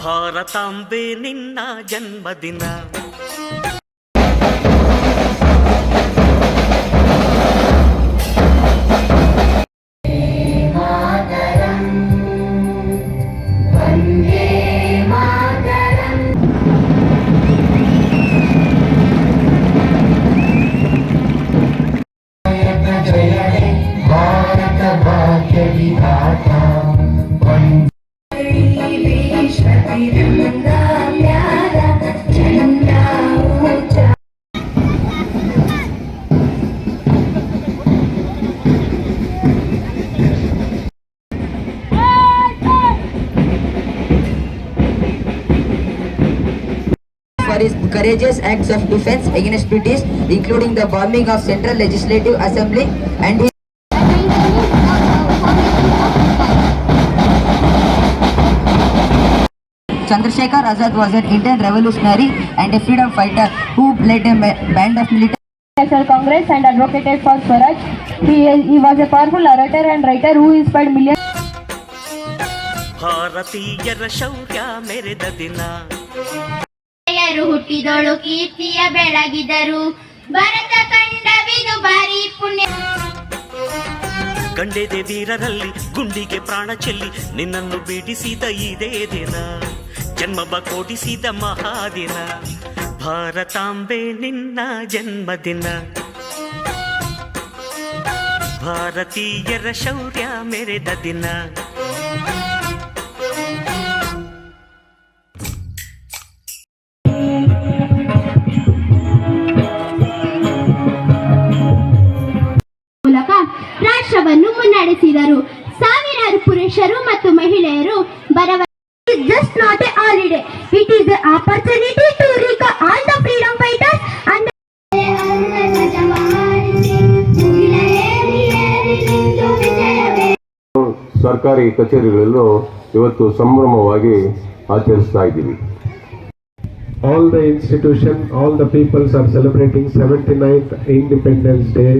ಭಾರತಾಂಬೆ ನಿನ್ನ ಜನ್ಮದಿನ. For his courageous acts of defense against British, including the bombing of Central Legislative Assembly and his Chandrasekhar Azad was an Indian revolutionary and a freedom fighter who led a band of military National Congress and advocated for Swaraj. He was a powerful orator and writer who inspired millions. ಭಾರತೀಯರ ಶೌರ್ಯ ಮೆರೆದ ದಿನ. ಹುಟ್ಟಿದೋಳು ಕೀರ್ತಿಯ ಬೆಳಗಿದರು. ಭರತ ಕಂಡವಿದು ಬಾರಿ ಪುಣ್ಯ. ಗಂಡೆದೆ ವೀರರಲ್ಲಿ ಗುಂಡಿಗೆ ಪ್ರಾಣ ಚೆಲ್ಲಿ ನಿನ್ನನ್ನು ಬಿಡಿಸಿದ ಇದೇ ದಿನ. ಜನ್ಮವ ಕೊಡಿಸಿದ ಮಹಾದಿನ. ಭಾರತಾಂಬೆ ನಿನ್ನ ಜನ್ಮದಿನ. ಭಾರತೀಯರ ಶೌರ್ಯ ಮೆರೆದ ದಿನ. ಮೂಲಕ ರಾಷ್ಟ್ರವನ್ನು ಮುನ್ನಡೆಸಿದರು. ಸಾವಿರಾರು ಪುರುಷರು ಮತ್ತು ಮಹಿಳೆಯರು just not a holiday. It is an opportunity to recall all the freedom fighters and ಸರ್ಕಾರಿ ಕಚೇರಿಗಳಲ್ಲೂ ಇವತ್ತು ಸಂಭ್ರಮವಾಗಿ ಆಚರಿಸ್ತಾ ಇದ್ದೀವಿ. All the institutions, all the peoples are celebrating 79th Independence Day.